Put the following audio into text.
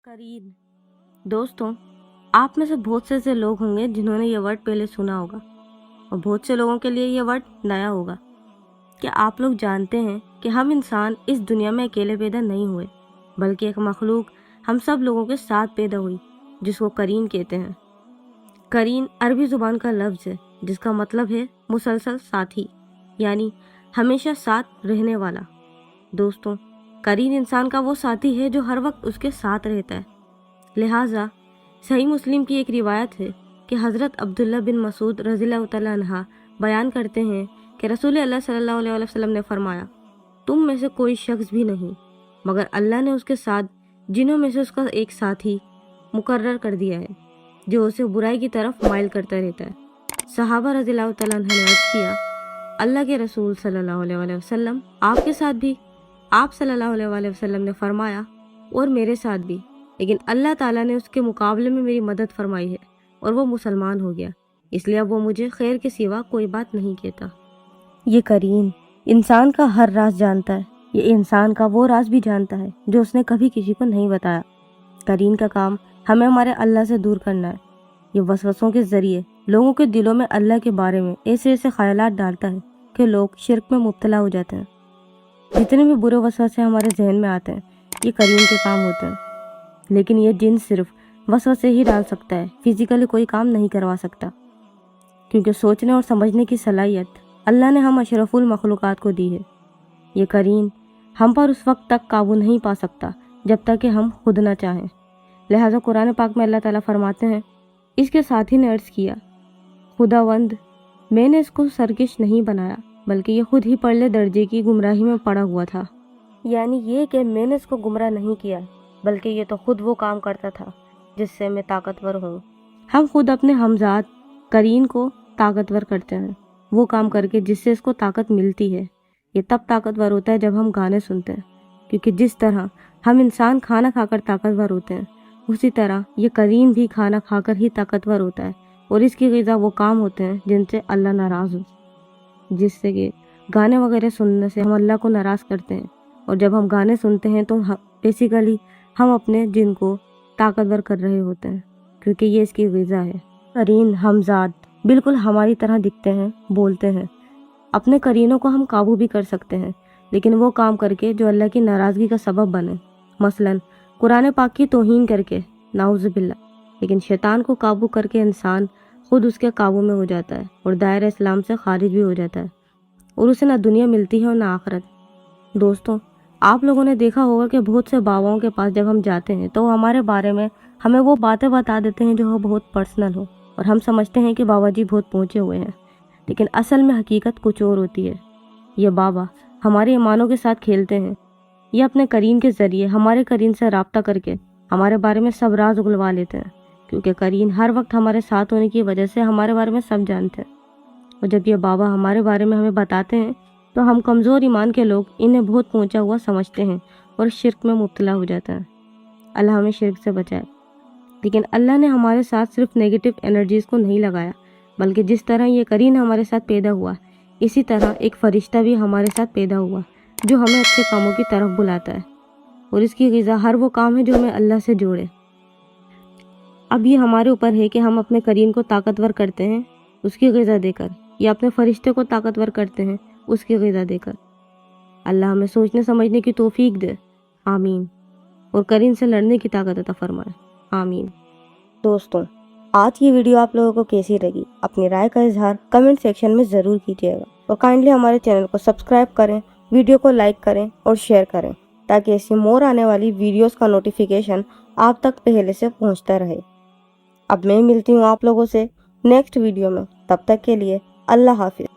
करीन। दोस्तों, आप में से बहुत से ऐसे लोग होंगे जिन्होंने ये वर्ड पहले सुना होगा और बहुत से लोगों के लिए ये वर्ड नया होगा। क्या आप लोग जानते हैं कि हम इंसान इस दुनिया में अकेले पैदा नहीं हुए, बल्कि एक मखलूक हम सब लोगों के साथ पैदा हुई जिसको करीन कहते हैं। करीन अरबी ज़ुबान का लफ्ज़ है जिसका मतलब है मुसलसल साथी, यानी हमेशा साथ रहने वाला। दोस्तों, करीन इंसान का वो साथी है जो हर वक्त उसके साथ रहता है। लिहाजा सही मुस्लिम की एक रिवायत है कि हज़रत अब्दुल्ला बिन मसूद रज़ियल्लाहु तआला अन्हा बयान करते हैं कि रसूल अल्लाह सल्लल्लाहु अलैहि वसल्लम ने फरमाया, तुम में से कोई शख्स भी नहीं मगर अल्लाह ने उसके साथ जिन्हों में से उसका एक साथी मुकर्रर कर दिया है जो उसे बुराई की तरफ माइल करता रहता है। सहाबा रज़ियल्लाहु तआला अन्हा ने अर्ज़ किया, अल्लाह के रसूल सल्लल्लाहु अलैहि वसल्लम, आपके साथ भी? आप सल्लल्लाहु अलैहि वसल्लम ने फरमाया, और मेरे साथ भी, लेकिन अल्लाह ताला ने उसके मुकाबले में मेरी मदद फरमाई है और वो मुसलमान हो गया, इसलिए अब वो मुझे खैर के सिवा कोई बात नहीं कहता। ये करीन इंसान का हर राज जानता है। ये इंसान का वो राज भी जानता है जो उसने कभी किसी को नहीं बताया। करीन का काम हमें हमारे अल्लाह से दूर करना है। ये वसवसों के जरिए लोगों के दिलों में अल्लाह के बारे में ऐसे ऐसे ख्यालात डालता है कि लोग शिर्क में मुब्तला हो जाते हैं। जितने भी बुरे वसवसे हमारे जहन में आते हैं ये करीन के काम होते हैं, लेकिन ये जिन सिर्फ वसवसे ही डाल सकता है, फिजिकली कोई काम नहीं करवा सकता, क्योंकि सोचने और समझने की सलाहियत अल्लाह ने हम अशरफुल मखलूक़ात को दी है। ये करीन हम पर उस वक्त तक काबू नहीं पा सकता जब तक कि हम खुद न चाहें। लिहाजा कुरान पाक में अल्लाह ताला फरमाते हैं, इसके साथी ने अर्ज़ किया, खुदावंद, मैंने इसको सरकश नहीं बनाया बल्कि ये खुद ही पड़ले दर्जे की गुमराही में पड़ा हुआ था। यानी ये कि मैंने इसको गुमराह नहीं किया बल्कि ये तो खुद वो काम करता था जिससे मैं ताकतवर हूँ। हम खुद अपने हमजाद करीन को ताकतवर करते हैं, वो काम करके जिससे इसको ताकत मिलती है। ये तब ताकतवर होता है जब हम गाने सुनते हैं, क्योंकि जिस तरह हम इंसान खाना खाकर ताकतवर होते हैं, उसी तरह ये करीन भी खाना खाकर ही ताकतवर होता है, और इसकी ग़िज़ा वो काम होते हैं जिनसे अल्लाह नाराज़ हो। जिससे कि गाने वगैरह सुनने से हम अल्लाह को नाराज़ करते हैं, और जब हम गाने सुनते हैं तो बेसिकली हम अपने जिन को ताकतवर कर रहे होते हैं, क्योंकि ये इसकी ग़िज़ा है। करीन हमजाद बिल्कुल हमारी तरह दिखते हैं, बोलते हैं। अपने करीनों को हम काबू भी कर सकते हैं, लेकिन वो काम करके जो अल्लाह की नाराज़गी का सबब बने, मसलन कुरान पाक की तौहीन करके, नाउज़ुबिल्लाह। लेकिन शैतान को काबू करके इंसान खुद उसके काबू में हो जाता है और दायरा इस्लाम से खारिज भी हो जाता है, और उसे ना दुनिया मिलती है और ना आखिरत। दोस्तों, आप लोगों ने देखा होगा कि बहुत से बाबाओं के पास जब हम जाते हैं तो हमारे बारे में हमें वो बातें बता देते हैं जो वो बहुत पर्सनल हो, और हम समझते हैं कि बाबा जी बहुत पहुँचे हुए हैं, लेकिन असल में हकीकत कुछ और होती है। ये बाबा हमारे ईमानों के साथ खेलते हैं। ये अपने करीन के ज़रिए हमारे करीन से रब्ता करके हमारे बारे में सब राज उगलवा लेते हैं, क्योंकि करीन हर वक्त हमारे साथ होने की वजह से हमारे बारे में सब जानते हैं। और जब ये बाबा हमारे बारे में हमें बताते हैं तो हम कमज़ोर ईमान के लोग इन्हें बहुत पहुंचा हुआ समझते हैं और शिर्क में मुब्तला हो जाता है। अल्लाह हमें शिर्क से बचाए। लेकिन अल्लाह ने हमारे साथ सिर्फ नेगेटिव एनर्जीज़ को नहीं लगाया, बल्कि जिस तरह ये करीन हमारे साथ पैदा हुआ, इसी तरह एक फ़रिश्ता भी हमारे साथ पैदा हुआ जो हमें अच्छे कामों की तरफ बुलाता है, और इसकी ग़िज़ा हर वो काम है जो हमें अल्लाह से जोड़े। अब ये हमारे ऊपर है कि हम अपने करीन को ताकतवर करते हैं उसकी ग़िज़ा देकर, या अपने फ़रिश्ते को ताकतवर करते हैं उसकी ग़िज़ा देकर। अल्लाह हमें सोचने समझने की तौफीक दे, आमीन, और करीन से लड़ने की ताकत अता फरमाए, आमीन। दोस्तों, आज की वीडियो आप लोगों को कैसी लगी, अपनी राय का इजहार कमेंट सेक्शन में ज़रूर कीजिएगा, और काइंडली हमारे चैनल को सब्सक्राइब करें, वीडियो को लाइक करें और शेयर करें, ताकि ऐसी मोर आने वाली वीडियोस का नोटिफिकेशन आप तक पहले से पहुंचता रहे। अब मैं मिलती हूँ आप लोगों से नेक्स्ट वीडियो में, तब तक के लिए अल्लाह हाफिज़।